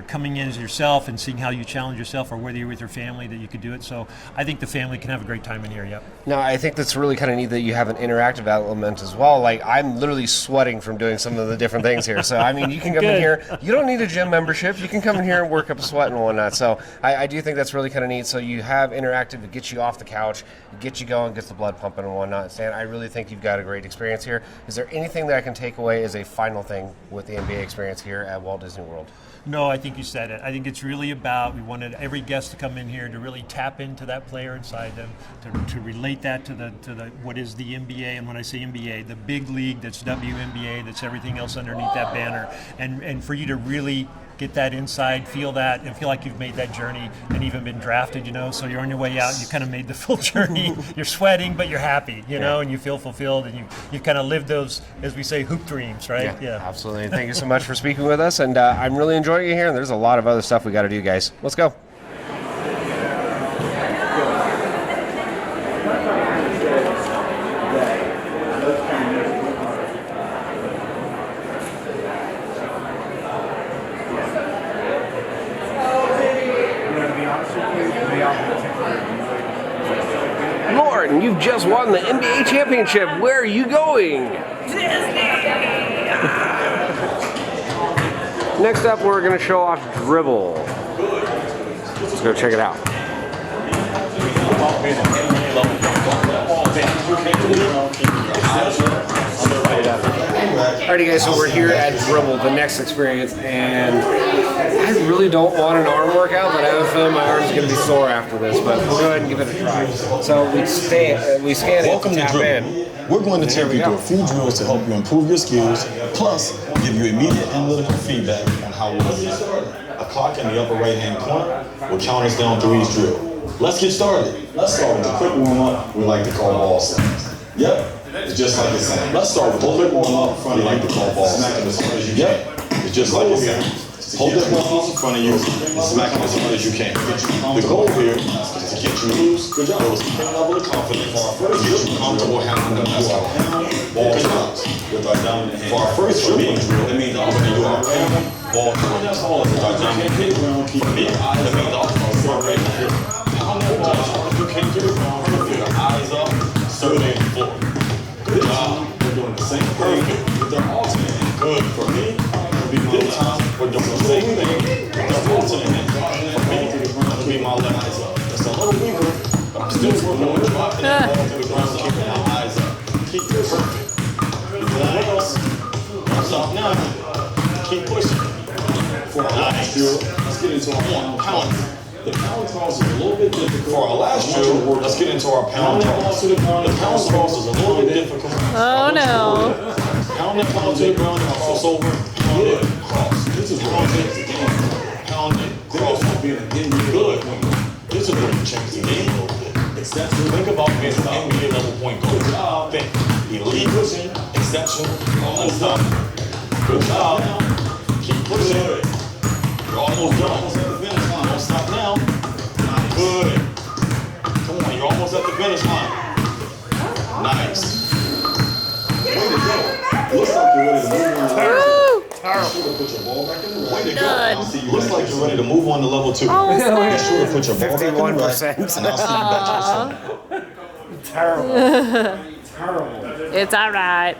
coming in as yourself and seeing how you challenge yourself, or whether you're with your family, that you could do it. So I think the family can have a great time in here. Yep. Now, I think that's really kind of neat that you have an interactive element as well. Like, I'm literally sweating from doing some of the different things here. So, I mean, you can come in here. You don't need a gym membership. You can come in here and work up a sweat and whatnot. So I do think that's really kind of neat. So you have interactive that gets you off the couch, gets you going, gets the blood pumping and whatnot. Stan, I really think you've got a great experience here. Is there anything that I can take away as a final thing with the NBA experience here at Walt Disney World? No, I think you said it. I think it's really about, we wanted every guest to come in here to really tap into that player inside them, to relate that to the what is the NBA. And when I say NBA, the big league that's WNBA, that's everything else underneath that banner. And for you to really get that inside, feel that, and feel like you've made that journey and even been drafted, so you're on your way out, you kind of made the full journey. You're sweating, but you're happy, and you feel fulfilled, and you've kind of lived those, as we say, hoop dreams, right? Yeah. Absolutely. Thank you so much for speaking with us, and I'm really enjoying it here, and there's a lot of other stuff we got to do, guys. Let's go. Lauren, you've just won the NBA championship. Where are you going? Next up, we're going to show off Dribble. Let's go check it out. Alrighty guys, so we're here at Dribble, the next experience, and I really don't want an arm workout, but I have a feeling my arm's going to be sore after this, but we'll go ahead and give it a try. So we scan Welcome it, to tap Dribble. in. We're going to take you through a few drills to help you improve your skills, plus give you immediate analytical feedback on how well you are. A clock in the upper right-hand corner will count us down through each drill. Let's get started. Let's start with a quick warm-up we like to call ball snaps. Yep, it's just like it sounds. Let's start with a quick warm-up we like to call ball snaps. As hard as you can. It's just like it sounds. Hold that ball in front of you and smack it as hard as you can. The goal here is to get you loose, build a level of confidence, and get you comfortable handling the ball shots with our dominant hand. For our first dribbling drill, that means I'm going to do our ball control with our dominant hand. For me, that means I'll start right here. Pound that ball as hard as you can to the ground with your eyes up, surveying the floor. Good job. We're doing the same thing with our alternate hand. Good. For me, this time, we're doing the same thing with our alternate hand. For me, it'll be my left eyes up. It's a little weaker, but I'm still working on dropping that ball to the ground, keeping my eyes up. Keep it perfect. You're doing what else? Don't stop now. Keep pushing. For our last drill, let's get into our pound. The pound toss is a little bit difficult. For our last drill, let's get into our pound toss. The pound toss is a little bit difficult. Oh no. Pound that ball to the ground and cross over. Pound it, cross. This is where you change the game. Pound it, cross. Good. This is where you change the game a little bit. Exceptional. Think about being an NBA level point guard. Good job. Think elite pushing, exceptional, unstoppable. Good job. Keep pushing. You're almost done. Almost at the finish line. Don't stop now. Good. Come on, you're almost at the finish line. Nice. Way to go. Looks like you're ready to move on to level 2. Be sure to put your ball back in the rack. Way to go. Looks like you're ready to move on to level 2. Be sure to put your ball back in the rack, and I'll see you back to the Terrible. Terrible. It's alright.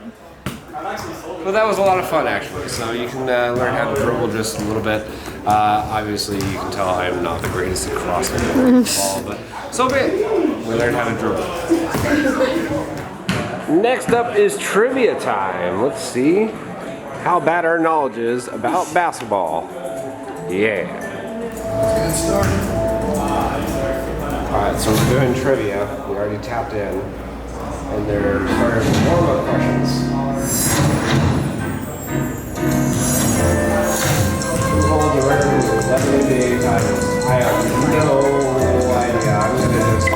Well, that was a lot of fun, actually. So you can learn how to dribble just a little bit. Obviously, you can tell I am not the greatest at crossing the ball, but so be it. We learned how to dribble. Next up is trivia time. Let's see how bad our knowledge is about basketball. Yeah. Let's get started. All right, so we're doing trivia. We already tapped in, and they're starting with warm-up questions. Hold the record with 11 NBA titles. I have no idea. I'm going to just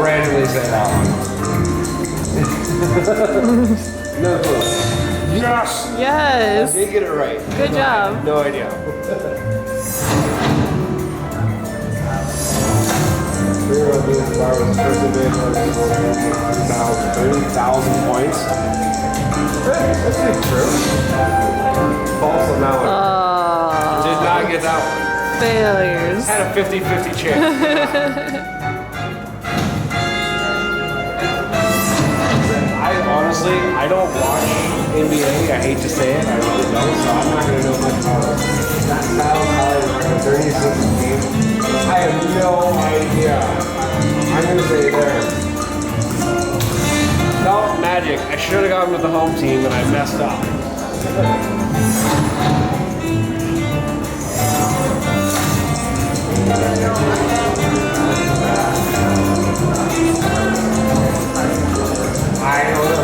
randomly say that one. No clue. Yes! Yes! I did get it right. Good job. No idea. 30,000 points. That's true. False on that one. Did not get that one. Failures. Had a 50-50 chance. Honestly, I don't watch NBA. I hate to say it. I really don't, so I'm not going to know much about it. That battle card, like a 36 game. I have no idea. I'm going to say there. No, Magic. I should have gone with the home team, and I messed up. I don't know.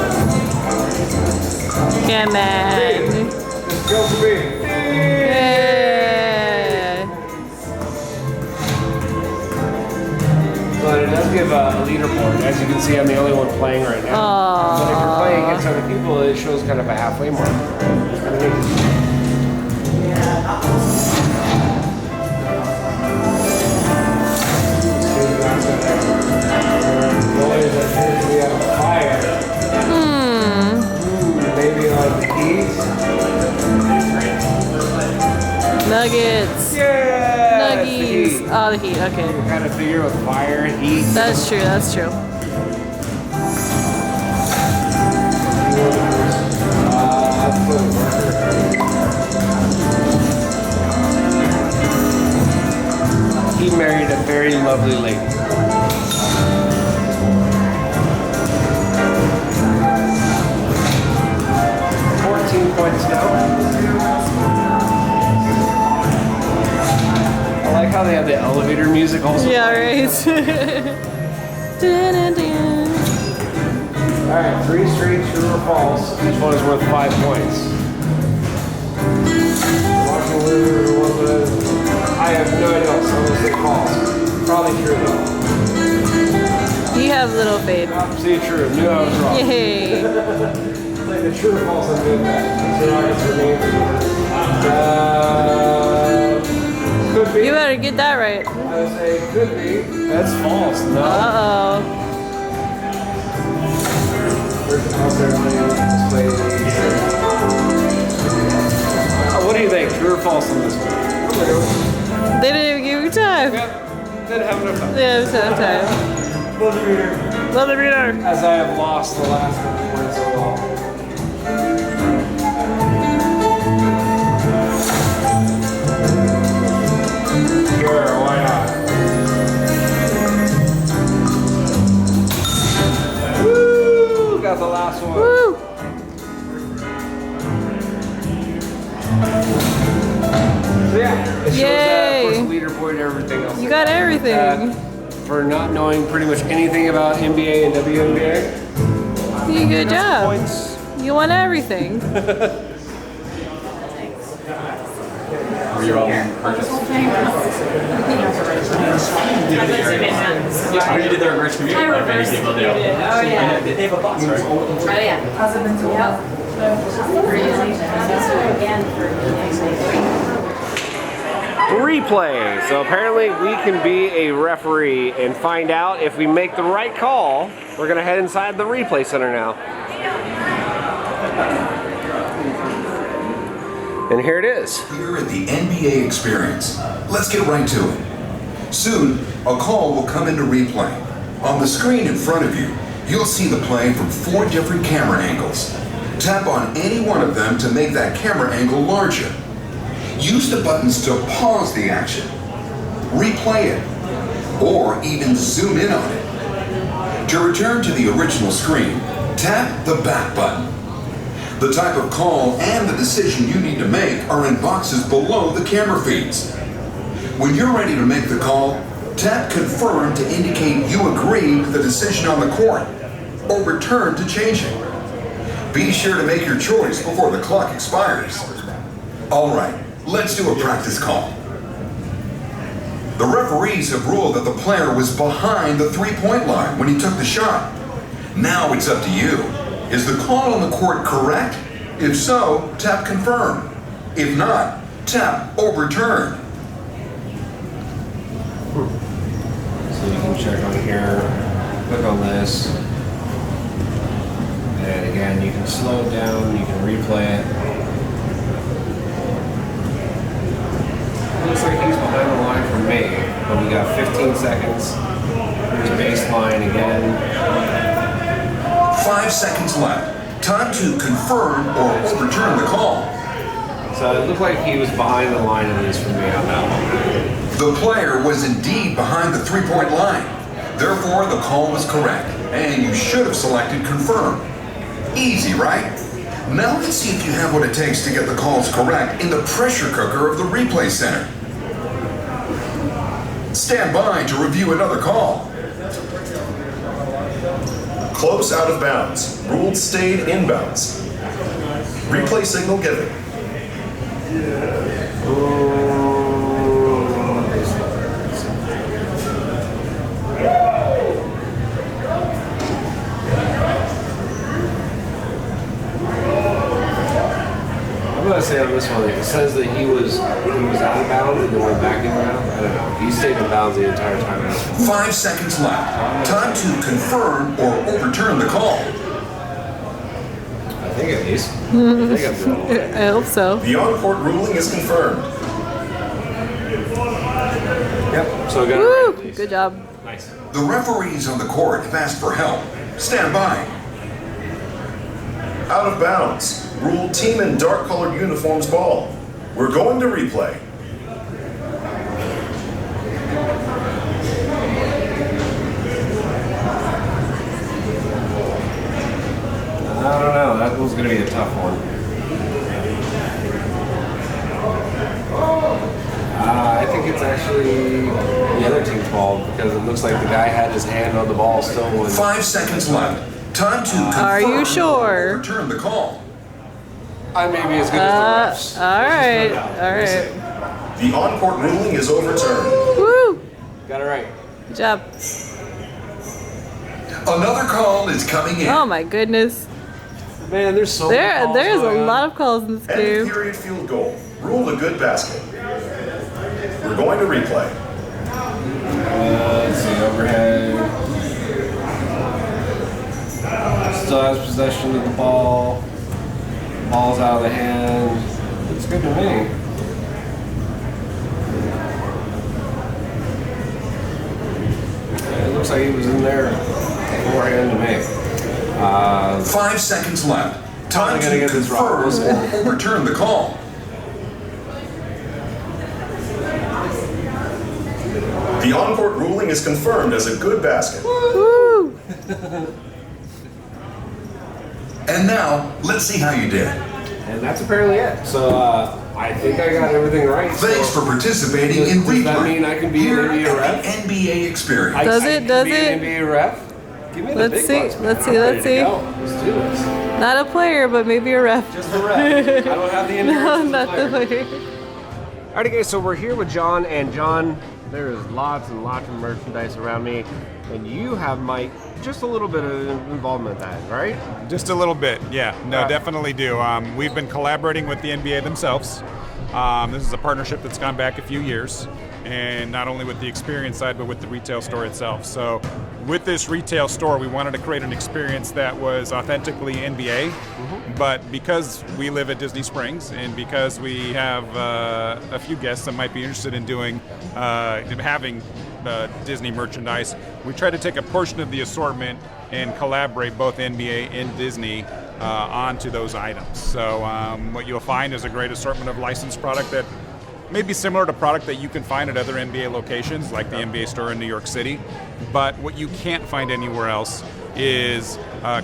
Come on. Let's go for me. Yeah. But it does give a leaderboard. As you can see, I'm the only one playing right now. But if you're playing against other people, it shows kind of a halfway mark. It's kind of neat. We have fire. Maybe on the East. Nuggets. Yeah. Nuggies. Oh, the Heat. Okay. You kind of figure with fire and heat. That's true. That's true. He married a very lovely lady. Points now. I like how they have the elevator music also. Yeah, right. Alright, 3 straight true or false. Each one is worth 5 points. I have no idea, so I'm going to say false. Probably true though. You have little faith. See, true. Knew I was wrong. Yay. Like the true or false, I'm doing that. Could be. You better get that right. I would say could be. That's false. No. Uh-oh. What do you think? True or false on this one? They didn't even give you time. Yep. Didn't have enough time. They didn't have time. Love the reader. Love the reader. As I have lost the last one so long. Sure, why not? Woo! Got the last one. Woo! So yeah, it shows Yay. of course, leaderboard and everything else. You got everything. For not knowing pretty much anything about NBA and WNBA. You did a good job. Points. You won everything. Were you all purchased? Yeah, you did their merch community like many people do. Oh yeah. They have a box, right? Oh yeah. Husband's Replay. So apparently we can be a referee and find out if we make the right call. We're gonna head inside the replay center now. And here it is. Here at the NBA Experience. Let's get right to it. Soon, a call will come into replay. On the screen in front of you, you'll see the play from 4 different camera angles. Tap on any one of them to make that camera angle larger. Use the buttons to pause the action, replay it, or even zoom in on it. To return to the original screen, tap the back button. The type of call and the decision you need to make are in boxes below the camera feeds. When you're ready to make the call, tap confirm to indicate you agree with the decision on the court, or return to changing. Be sure to make your choice before the clock expires. All right, let's do a practice call. The referees have ruled that the player was behind the three-point line when he took the shot. Now it's up to you. Is the call on the court correct? If so, tap confirm. If not, tap overturn. check on here, click on this, and again, you can slow it down, you can replay it. Looks like he's behind the line for me, but we got 15 seconds. Here's baseline again. 5 seconds left. Time to confirm or overturn the call. So it looked like he was behind the line, at least for me on that one. The player was indeed behind the 3-point line. Therefore, the call was correct, and you should have selected confirm. Easy, right? Now let's see if you have what it takes to get the calls correct in the pressure cooker of the replay center. Stand by to review another call. Close out of bounds. Ruled stayed inbounds. Replay signal given. I'm gonna say on this one, it says that he was out of bounds and then went back in bounds. I don't know. He stayed in bounds the entire time. 5 seconds left. Time to confirm or overturn the call. I think at least. I hope so. The on-court ruling is confirmed. Yep. So got Woo! Good job. Nice. The referees on the court have asked for help. Stand by. Out of bounds. Ruled team in dark-colored uniforms ball. We're going to replay. I don't know. That was going to be a tough one. I think it's actually the other team's ball because it looks like the guy had his hand on the ball still. 5 seconds left. Time to confirm Are you sure? or overturn the call. I may be as good as the refs. All right. All right. The on-court ruling is overturned. Woo! Got it right. Good job. Another call is coming in. Oh my goodness. Man, there's so many calls There's a going on. lot of calls in this End game. period field goal. Ruled a good basket. We're going to replay. Let's see, overhead. Still has possession of the ball. Ball's out of the hand. Looks good to me. It looks like he was in there beforehand to me. 5 seconds left. Time Probably to gonna get this wrong. confirm or overturn the call. The on-court ruling is confirmed as a good basket. Woo! And now, let's see how you did. And that's apparently it. So I think I got everything right. Thanks for participating in Does that replay. mean I can be here an NBA at ref? the NBA experience. Does it? Does Be it? an NBA ref? Give me the Let's big see. bucks, man. Let's see. I'm Let's ready to see. go. Let's do this. Not a player, but maybe a ref. Just a ref. I don't have the No, endurance. not the player. Alrighty guys, so we're here with John, and John, there's lots and lots of merchandise around me, and you have, Mike, just a little bit of involvement in that, right? Just a little bit, yeah. No, definitely do. We've been collaborating with the NBA themselves. This is a partnership that's gone back a few years, and not only with the experience side, but with the retail store itself. So with this retail store, we wanted to create an experience that was authentically NBA, but because we live at Disney Springs, and because we have a few guests that might be interested in doing, having Disney merchandise, we try to take a portion of the assortment and collaborate both NBA and Disney onto those items. So what you'll find is a great assortment of licensed product that may be similar to product that you can find at other NBA locations, like the NBA store in New York City. But what you can't find anywhere else is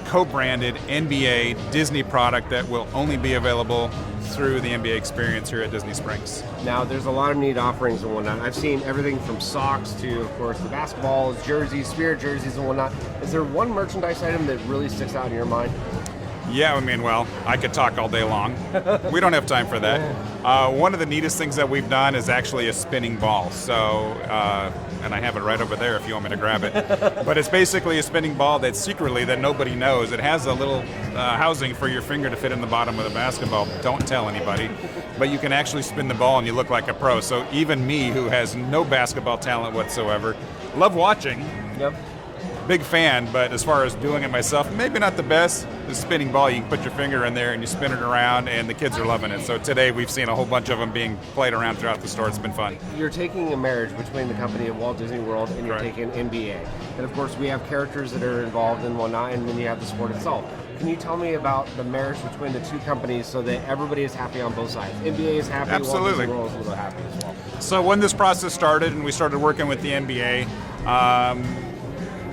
co-branded NBA Disney product that will only be available through the NBA experience here at Disney Springs. Now, there's a lot of neat offerings and whatnot. I've seen everything from socks to, of course, the basketballs, jerseys, spirit jerseys and whatnot. Is there one merchandise item that really sticks out in your mind? Yeah, I mean, well, I could talk all day long. We don't have time for that. One of the neatest things that we've done is actually a spinning ball. So, and I have it right over there if you want me to grab it. But it's basically a spinning ball that secretly, that nobody knows. It has a little housing for your finger to fit in the bottom of the basketball. Don't tell anybody. But you can actually spin the ball and you look like a pro. So even me, who has no basketball talent whatsoever, love watching, Yep. Big fan, but as far as doing it myself, maybe not the best. The spinning ball, you can put your finger in there and you spin it around, and the kids are loving it. So today we've seen a whole bunch of them being played around throughout the store. It's been fun. You're taking a marriage between the company of Walt Disney World and you're taking NBA. And of course we have characters that are involved and whatnot, and then you have the sport itself. Can you tell me about the marriage between the two companies so that everybody is happy on both sides? NBA is happy, Absolutely. Walt Disney World is a little happy as well. So when this process started and we started working with the NBA,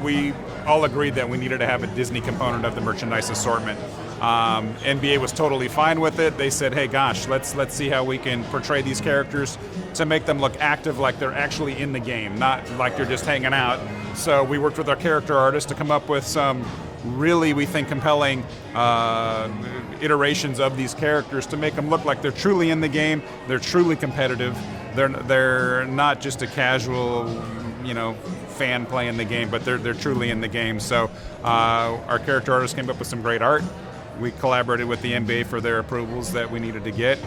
we all agreed that we needed to have a Disney component of the merchandise assortment. NBA was totally fine with it. They said, hey gosh, let's see how we can portray these characters to make them look active, like they're actually in the game, not like they're just hanging out. So we worked with our character artists to come up with some really, we think, compelling iterations of these characters to make them look like they're truly in the game, they're truly competitive, they're not just a casual, fan playing the game, but they're truly in the game. So our character artists came up with some great art. We collaborated with the NBA for their approvals that we needed to get.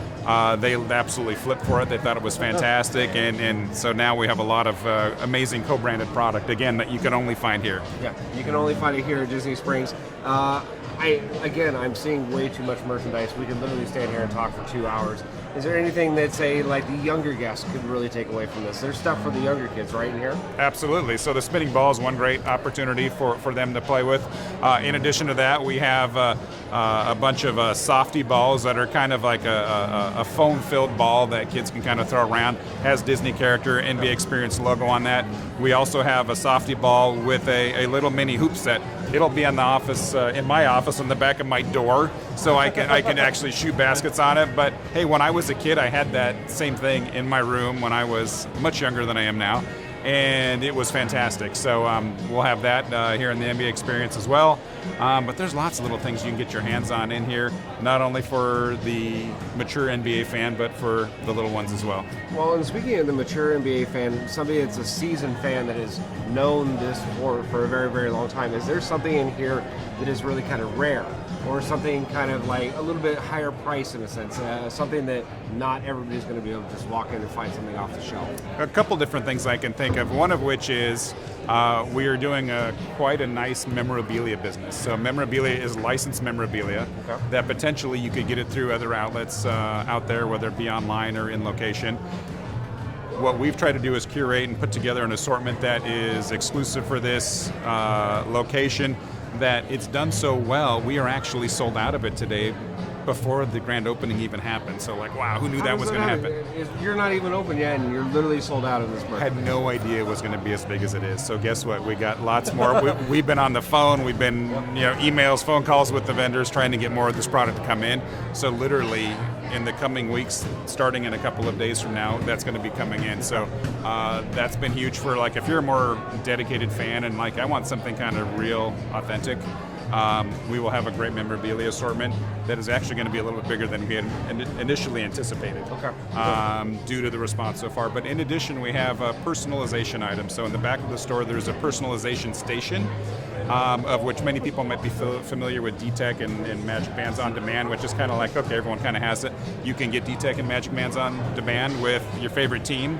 They absolutely flipped for it. They thought it was fantastic, and so now we have a lot of amazing co-branded product, again, that you can only find here. Yeah, you can only find it here at Disney Springs. I'm seeing way too much merchandise. We could literally stand here and talk for 2 hours. Is there anything that, say, like the younger guests could really take away from this? There's stuff for the younger kids right in here? Absolutely. So the spinning ball is one great opportunity for them to play with. In addition to that, we have a bunch of softy balls that are kind of like a foam-filled ball that kids can kind of throw around. Has Disney character, NBA Experience logo on that. We also have a softy ball with a little mini hoop set. It'll be in the office, in my office, on the back of my door, so I can actually shoot baskets on it. But hey, when I was a kid, I had that same thing in my room when I was much younger than I am now, and it was fantastic. So we'll have that here in the NBA Experience as well. But there's lots of little things you can get your hands on in here, not only for the mature NBA fan, but for the little ones as well. Well, and speaking of the mature NBA fan, somebody that's a seasoned fan that has known this sport for a very, very long time, is there something in here that is really kind of rare, or something kind of like a little bit higher price in a sense, something that not everybody's going to be able to just walk in and find something off the shelf? A couple different things I can think of, one of which is we are doing quite a nice memorabilia business. So memorabilia is licensed memorabilia that potentially you could get it through other outlets out there, whether it be online or in location. What we've tried to do is curate and put together an assortment that is exclusive for this location, that it's done so well, we are actually sold out of it today before the grand opening even happened. So like, wow, who knew that was going to happen? You're not even open yet, and you're literally sold out of this product. I had no idea it was going to be as big as it is. So guess what? We got lots more. We've been on the phone. We've been, emails, phone calls with the vendors trying to get more of this product to come in. So literally, in the coming weeks, starting in a couple of days from now, that's going to be coming in. So that's been huge for, like, if you're a more dedicated fan and like, I want something kind of real, authentic, we will have a great memorabilia assortment that is actually going to be a little bit bigger than we had initially anticipated, due to the response so far. But in addition, we have personalization items. So in the back of the store, there's a personalization station, of which many people might be familiar with D-Tech and Magic Bands on Demand, which is kind of like, okay, everyone kind of has it. You can get D-Tech and Magic Bands on Demand with your favorite team.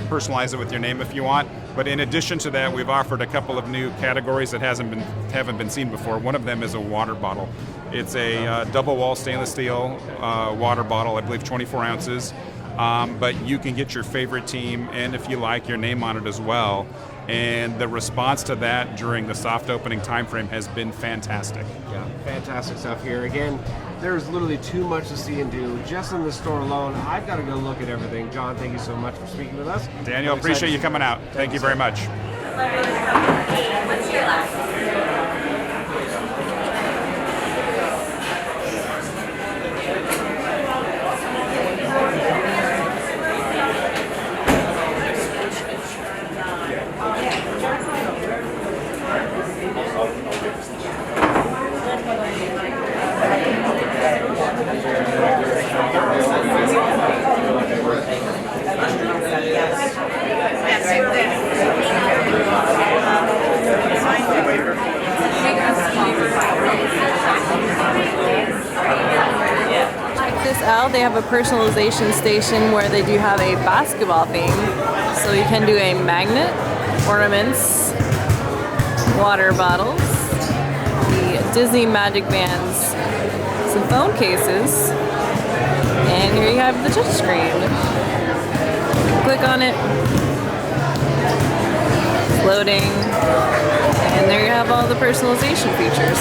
Personalize it with your name if you want. But in addition to that, we've offered a couple of new categories that haven't been seen before. One of them is a water bottle. It's a double wall stainless steel water bottle, I believe 24 ounces. But you can get your favorite team, and if you like, your name on it as well. And the response to that during the soft opening time frame has been fantastic. Yeah, fantastic stuff here. Again, there's literally too much to see and do just in the store alone. I've got to go look at everything. John, thank you so much for speaking with us. Daniel, appreciate you coming out. Thank you very much. Out, they have a personalization station where they do have a basketball theme, so you can do a magnet, ornaments, water bottles, the Disney Magic Bands, some phone cases, and here you have the touch screen. Click on it, it's loading, and there you have all the personalization features.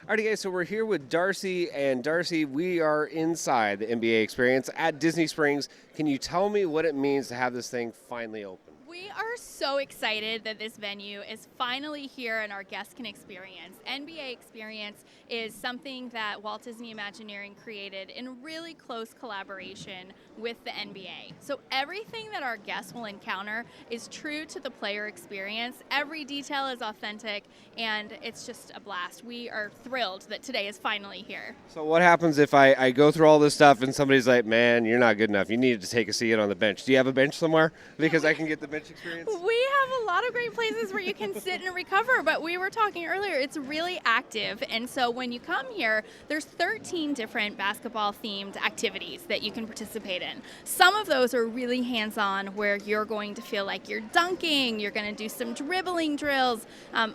Alrighty guys, so we're here with Darcy, and Darcy, we are inside the NBA experience at Disney Springs. Can you tell me what it means to have this thing finally open? We are so excited that this venue is finally here and our guests can experience. NBA Experience is something that Walt Disney Imagineering created in really close collaboration with the NBA. So everything that our guests will encounter is true to the player experience. Every detail is authentic, and it's just a blast. We are thrilled that today is finally here. So what happens if I go through all this stuff and somebody's like, man, you're not good enough. You need to take a seat on the bench. Do you have a bench somewhere? Because I can get the bench experience? We have a lot of great places where you can sit and recover, but we were talking earlier, it's really active. And so when you come here, there's 13 different basketball-themed activities that you can participate in. Some of those are really hands-on, where you're going to feel like you're dunking, you're going to do some dribbling drills.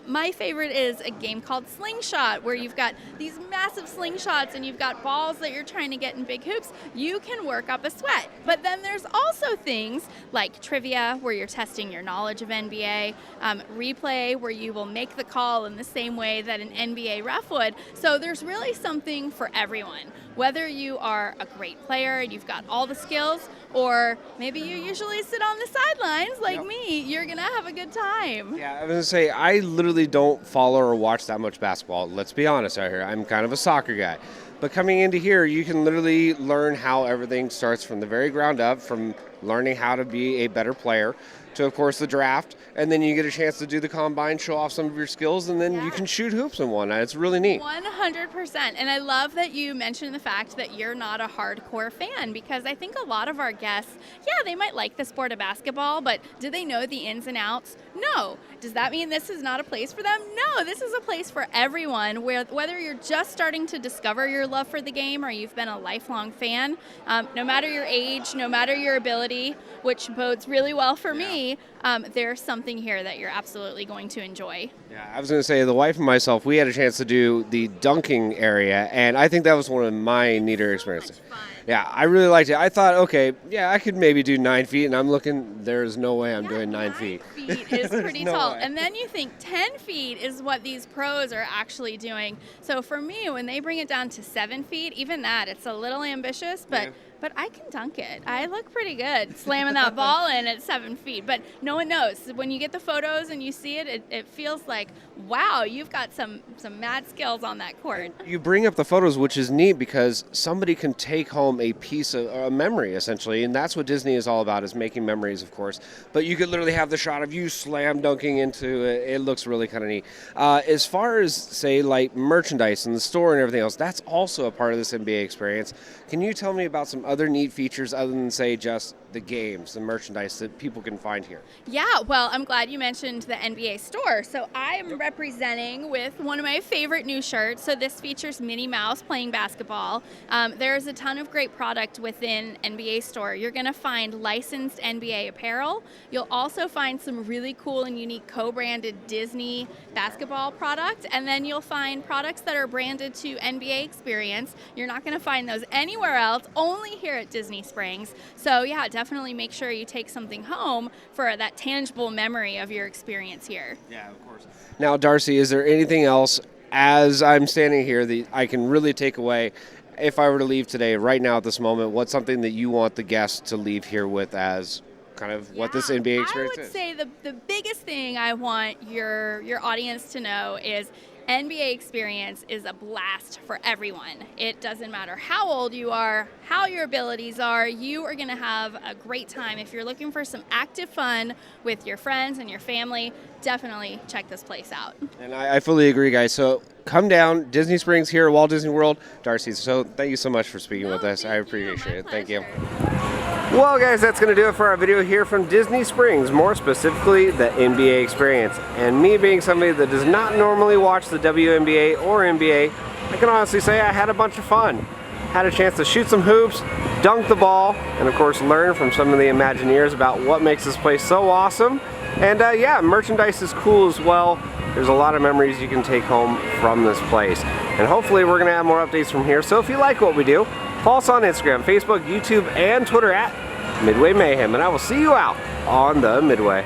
My favorite is a game called Slingshot, where you've got these massive slingshots and you've got balls that you're trying to get in big hoops. You can work up a sweat. But then there's also things like trivia, where you're testing your knowledge of NBA, replay, where you will make the call in the same way that an NBA ref would. So there's really something for everyone. Whether you are a great player and you've got all the skills, or maybe you usually sit on the sidelines like me, you're gonna have a good time. Yeah, I was gonna say, I literally don't follow or watch that much basketball. Let's be honest out here. I'm kind of a soccer guy. But coming into here, you can literally learn how everything starts from the very ground up, from learning how to be a better player to, of course, the draft. And then you get a chance to do the combine, show off some of your skills, and then you can shoot hoops and whatnot. It's really neat. 100%. And I love that you mentioned the fact that you're not a hardcore fan, because I think a lot of our guests, they might like the sport of basketball, but do they know the ins and outs? No. Does that mean this is not a place for them? No, this is a place for everyone, where whether you're just starting to discover your love for the game or you've been a lifelong fan, no matter your age, no matter your ability, which bodes really well for me, there's something here that you're absolutely going to enjoy. Yeah, I was going to say, the wife and myself, we had a chance to do the dunking area, and I think that was one of my neater experiences. Yeah, I really liked it. I thought, okay, I could maybe do 9 feet, and I'm looking, there's no way I'm doing 9 feet. 9 feet is pretty tall. And then you think 10 feet is what these pros are actually doing. So for me, when they bring it down to 7 feet, even that, it's a little ambitious, but I can dunk it. I look pretty good slamming that ball in at 7 feet. But no one knows. When you get the photos and you see it, it feels like, wow, you've got some mad skills on that court. You bring up the photos, which is neat, because somebody can take home a piece of a memory, essentially. And that's what Disney is all about, is making memories, of course. But you could literally have the shot of you slam dunking into it. It looks really kind of neat. As far as, say, like merchandise in the store and everything else, that's also a part of this NBA experience. Can you tell me about some other neat features other than, say, just the games, the merchandise that people can find here? Yeah, well, I'm glad you mentioned the NBA store. So I'm representing with one of my favorite new shirts. So this features Minnie Mouse playing basketball. There's a ton of great product within NBA store. You're going to find licensed NBA apparel. You'll also find some really cool and unique co-branded Disney basketball product. And then you'll find products that are branded to NBA Experience. You're not going to find those anywhere else, only here at Disney Springs. So yeah, definitely make sure you take something home for that tangible memory of your experience here. Yeah, of course. Now, Darcy, is there anything else, as I'm standing here, that I can really take away if I were to leave today, right now at this moment? What's something that you want the guests to leave here with as kind of what this NBA experience is? I would say the biggest thing I want your audience to know is NBA experience is a blast for everyone. It doesn't matter how old you are, how your abilities are, you are going to have a great time. If you're looking for some active fun with your friends and your family, definitely check this place out. And I fully agree, guys. So come down, Disney Springs here at Walt Disney World. Darcy, so thank you so much for speaking with us. I appreciate it. Thank you. Well, guys, that's going to do it for our video here from Disney Springs, more specifically the NBA experience. And me being somebody that does not normally watch the WNBA or NBA, I can honestly say I had a bunch of fun. Had a chance to shoot some hoops, dunk the ball, and of course learn from some of the Imagineers about what makes this place so awesome. And yeah, merchandise is cool as well. There's a lot of memories you can take home from this place. And hopefully we're going to have more updates from here. So if you like what we do, follow us on Instagram, Facebook, YouTube, and Twitter at Midway Mayhem. And I will see you out on the Midway.